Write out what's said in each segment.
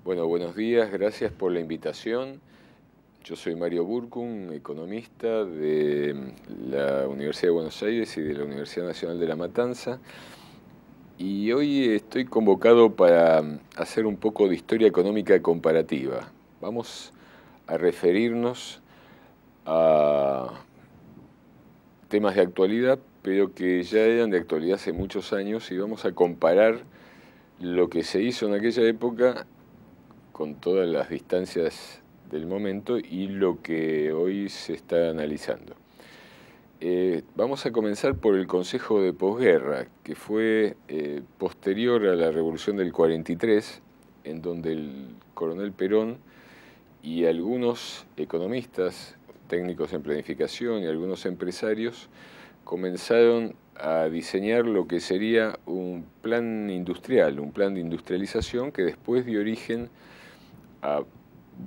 Bueno, buenos días, gracias por la invitación. Yo soy Mario Burkun, economista de la Universidad de Buenos Aires y de la Universidad Nacional de La Matanza. Y hoy estoy convocado para hacer un poco de historia económica comparativa. Vamos a referirnos a temas de actualidad, pero que ya eran de actualidad hace muchos años, y vamos a comparar lo que se hizo en aquella época con todas las distancias del momento y lo que hoy se está analizando. Vamos a comenzar por el Consejo de Posguerra, que fue posterior a la Revolución del 43, en donde el coronel Perón y algunos economistas, técnicos en planificación y algunos empresarios comenzaron a diseñar lo que sería un plan industrial, un plan de industrialización que después dio origen a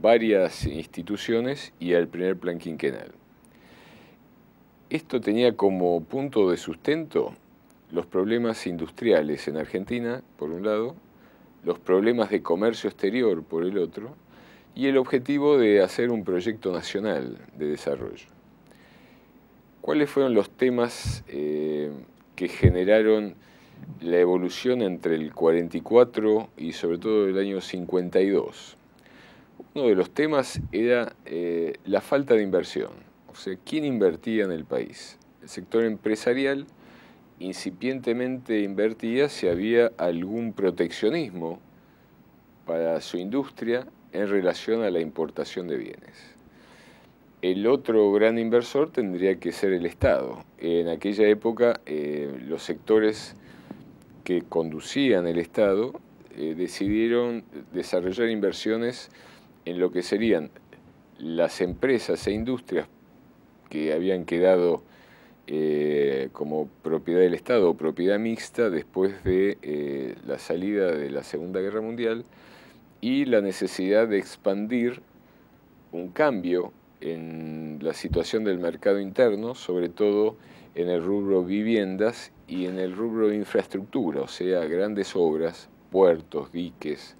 varias instituciones y al primer plan quinquenal. Esto tenía como punto de sustento los problemas industriales en Argentina, por un lado, los problemas de comercio exterior, por el otro, y el objetivo de hacer un proyecto nacional de desarrollo. ¿Cuáles fueron los temas que generaron la evolución entre el 44 y sobre todo el año 52? Uno de los temas era la falta de inversión, o sea, ¿quién invertía en el país? El sector empresarial incipientemente invertía si había algún proteccionismo para su industria en relación a la importación de bienes. El otro gran inversor tendría que ser el Estado. En aquella época, los sectores que conducían el Estado decidieron desarrollar inversiones en lo que serían las empresas e industrias que habían quedado como propiedad del Estado o propiedad mixta después de la salida de la Segunda Guerra Mundial y la necesidad de expandir un cambio en la situación del mercado interno, sobre todo en el rubro viviendas y en el rubro infraestructura, o sea, grandes obras, puertos, diques,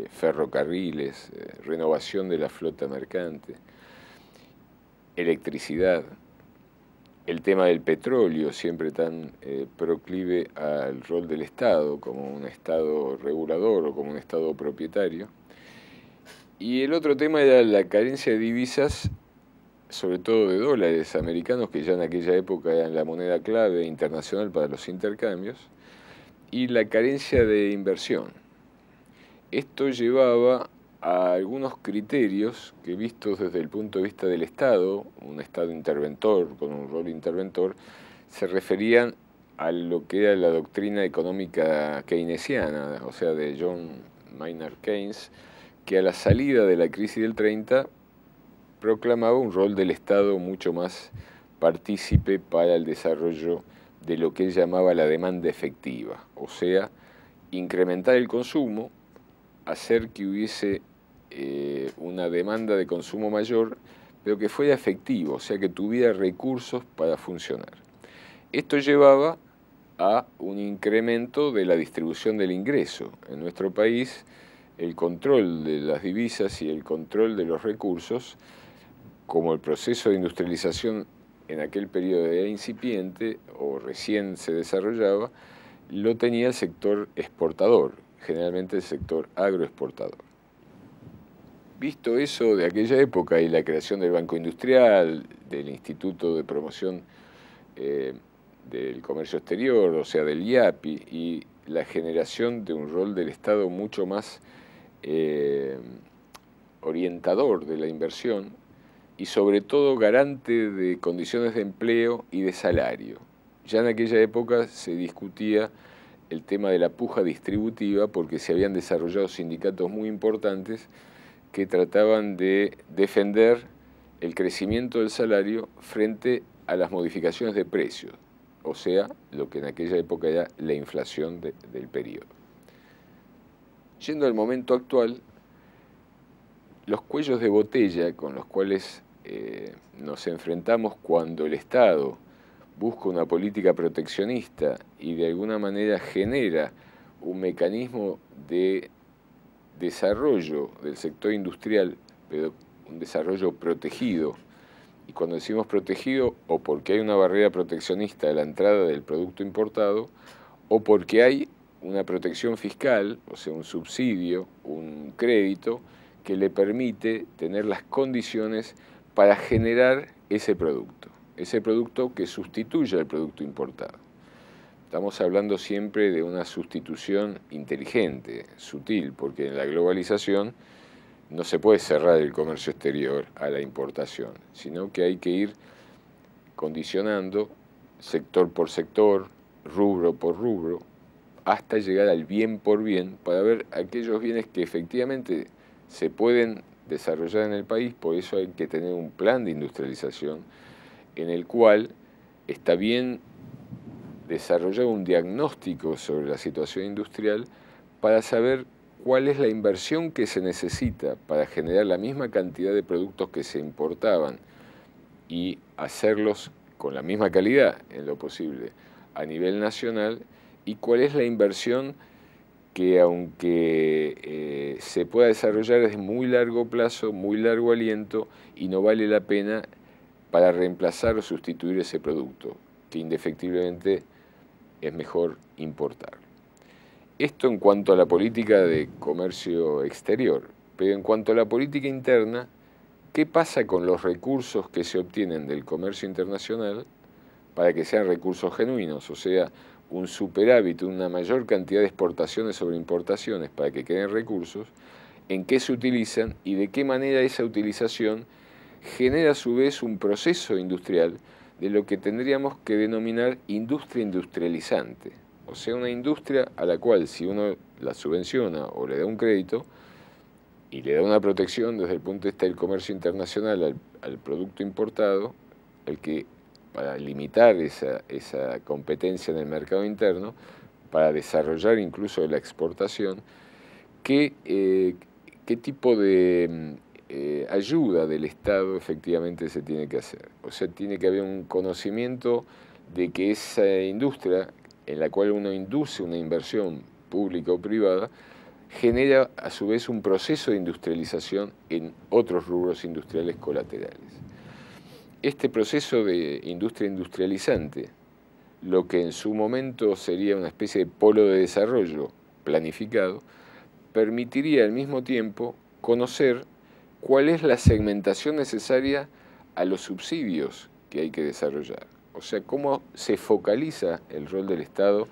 ferrocarriles, renovación de la flota mercante, electricidad, el tema del petróleo, siempre tan proclive al rol del Estado como un Estado regulador o como un Estado propietario. Y el otro tema era la carencia de divisas, sobre todo de dólares americanos, que ya en aquella época eran la moneda clave internacional para los intercambios, y la carencia de inversión. Esto llevaba a algunos criterios que, vistos desde el punto de vista del Estado, un Estado interventor, con un rol interventor, se referían a lo que era la doctrina económica keynesiana, o sea, de John Maynard Keynes, que a la salida de la crisis del 30 proclamaba un rol del Estado mucho más partícipe para el desarrollo de lo que él llamaba la demanda efectiva, o sea, incrementar el consumo, hacer que hubiese una demanda de consumo mayor, pero que fuera efectivo, o sea, que tuviera recursos para funcionar. Esto llevaba a un incremento de la distribución del ingreso. En nuestro país, el control de las divisas y el control de los recursos, como el proceso de industrialización en aquel periodo era incipiente o recién se desarrollaba, lo tenía el sector exportador, generalmente el sector agroexportador. Visto eso de aquella época y la creación del Banco Industrial, del Instituto de Promoción del Comercio Exterior, o sea, del IAPI, y la generación de un rol del Estado mucho más orientador de la inversión y sobre todo garante de condiciones de empleo y de salario. Ya en aquella época se discutía el tema de la puja distributiva porque se habían desarrollado sindicatos muy importantes que trataban de defender el crecimiento del salario frente a las modificaciones de precios, o sea, lo que en aquella época era la inflación del periodo. Yendo al momento actual, los cuellos de botella con los cuales nos enfrentamos cuando el Estado busca una política proteccionista y de alguna manera genera un mecanismo de desarrollo del sector industrial, pero un desarrollo protegido. Y cuando decimos protegido, o porque hay una barrera proteccionista a la entrada del producto importado, o porque hay una protección fiscal, o sea, un subsidio, un crédito, que le permite tener las condiciones para generar ese producto que sustituya al producto importado. Estamos hablando siempre de una sustitución inteligente, sutil, porque en la globalización no se puede cerrar el comercio exterior a la importación, sino que hay que ir condicionando sector por sector, rubro por rubro, hasta llegar al bien por bien, para ver aquellos bienes que efectivamente se pueden desarrollar en el país. Por eso hay que tener un plan de industrialización en el cual está bien desarrollar un diagnóstico sobre la situación industrial para saber cuál es la inversión que se necesita para generar la misma cantidad de productos que se importaban y hacerlos con la misma calidad en lo posible a nivel nacional, y cuál es la inversión que, aunque se pueda desarrollar desde muy largo plazo, muy largo aliento, y no vale la pena para reemplazar o sustituir ese producto, que indefectiblemente es mejor importar. Esto en cuanto a la política de comercio exterior, pero en cuanto a la política interna, ¿qué pasa con los recursos que se obtienen del comercio internacional para que sean recursos genuinos? O sea, un superávit, una mayor cantidad de exportaciones sobre importaciones para que queden recursos, ¿en qué se utilizan y de qué manera esa utilización genera a su vez un proceso industrial de lo que tendríamos que denominar industria industrializante? O sea, una industria a la cual, si uno la subvenciona o le da un crédito y le da una protección desde el punto de vista del comercio internacional al producto importado, el que para limitar esa competencia en el mercado interno, para desarrollar incluso la exportación, ¿qué tipo de ayuda del Estado efectivamente se tiene que hacer? O sea, tiene que haber un conocimiento de que esa industria en la cual uno induce una inversión pública o privada genera a su vez un proceso de industrialización en otros rubros industriales colaterales. Este proceso de industria industrializante, lo que en su momento sería una especie de polo de desarrollo planificado, permitiría al mismo tiempo conocer cuál es la segmentación necesaria a los subsidios que hay que desarrollar. O sea, cómo se focaliza el rol del Estado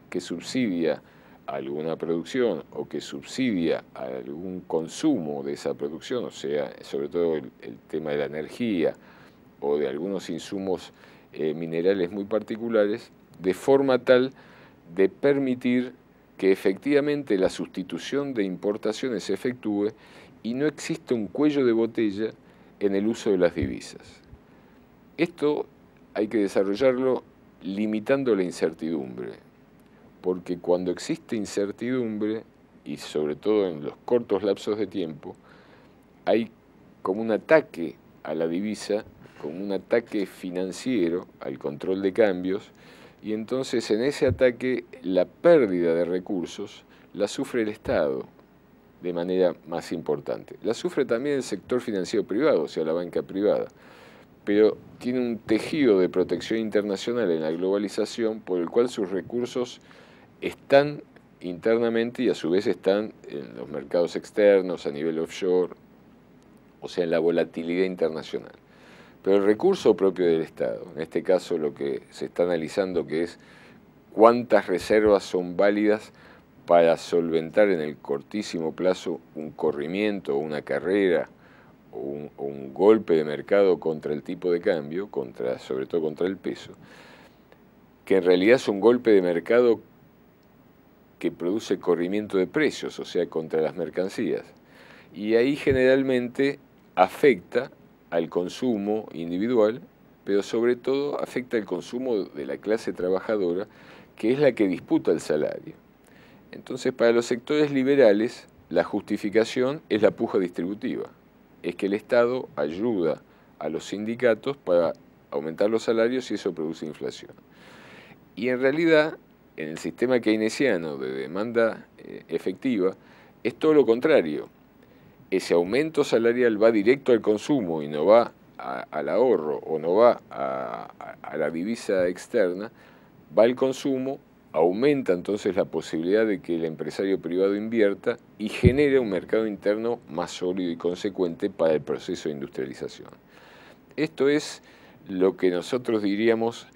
que subsidia alguna producción o que subsidia algún consumo de esa producción, o sea, sobre todo el tema de la energía o de algunos insumos minerales muy particulares, de forma tal de permitir que efectivamente la sustitución de importaciones se efectúe y no existe un cuello de botella en el uso de las divisas. Esto hay que desarrollarlo limitando la incertidumbre, porque cuando existe incertidumbre, y sobre todo en los cortos lapsos de tiempo, hay como un ataque a la divisa, como un ataque financiero al control de cambios, y entonces en ese ataque la pérdida de recursos la sufre el Estado de manera más importante. La sufre también el sector financiero privado, o sea, la banca privada, pero tiene un tejido de protección internacional en la globalización por el cual sus recursos están internamente y a su vez están en los mercados externos, a nivel offshore, o sea, en la volatilidad internacional. Pero el recurso propio del Estado, en este caso lo que se está analizando, que es cuántas reservas son válidas para solventar en el cortísimo plazo un corrimiento, una carrera o un golpe de mercado contra el tipo de cambio, sobre todo contra el peso, que en realidad es un golpe de mercado que produce corrimiento de precios, o sea, contra las mercancías. Y ahí generalmente afecta al consumo individual, pero sobre todo afecta al consumo de la clase trabajadora, que es la que disputa el salario. Entonces, para los sectores liberales, la justificación es la puja distributiva. Es que el Estado ayuda a los sindicatos para aumentar los salarios y eso produce inflación. Y en realidad, en el sistema keynesiano de demanda efectiva, es todo lo contrario. Ese aumento salarial va directo al consumo y no va al ahorro o no va a la divisa externa, va al consumo, aumenta entonces la posibilidad de que el empresario privado invierta y genere un mercado interno más sólido y consecuente para el proceso de industrialización. Esto es lo que nosotros diríamos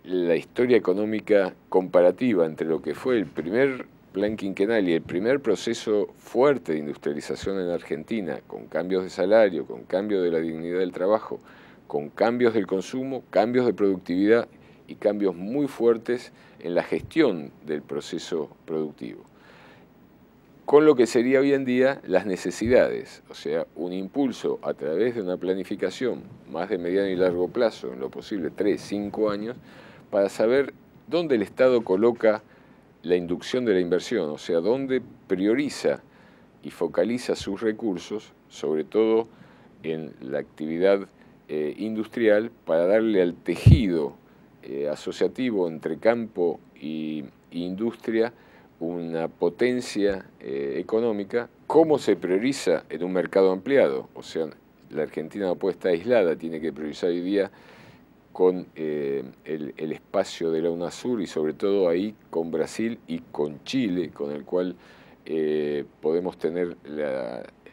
la historia económica comparativa entre lo que fue el primer plan quinquenal y el primer proceso fuerte de industrialización en Argentina, con cambios de salario, con cambios de la dignidad del trabajo, con cambios del consumo, cambios de productividad y cambios muy fuertes en la gestión del proceso productivo. Con lo que sería hoy en día las necesidades, o sea, un impulso a través de una planificación más de mediano y largo plazo, en lo posible 3, 5 años, para saber dónde el Estado coloca la inducción de la inversión, o sea, dónde prioriza y focaliza sus recursos, sobre todo en la actividad industrial, para darle al tejido asociativo entre campo e industria una potencia económica. ¿Cómo se prioriza en un mercado ampliado? O sea, la Argentina no puede estar aislada, tiene que priorizar hoy día con el espacio de la UNASUR y sobre todo ahí con Brasil y con Chile, con el cual podemos tener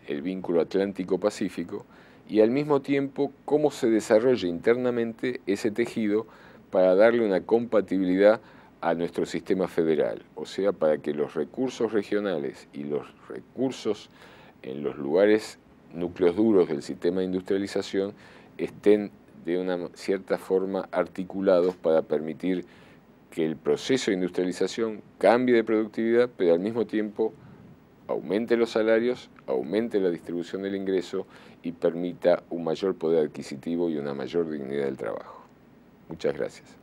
el vínculo Atlántico-Pacífico, y al mismo tiempo cómo se desarrolla internamente ese tejido para darle una compatibilidad a nuestro sistema federal, o sea, para que los recursos regionales y los recursos en los lugares núcleos duros del sistema de industrialización estén de una cierta forma articulados para permitir que el proceso de industrialización cambie de productividad, pero al mismo tiempo aumente los salarios, aumente la distribución del ingreso y permita un mayor poder adquisitivo y una mayor dignidad del trabajo. Muchas gracias.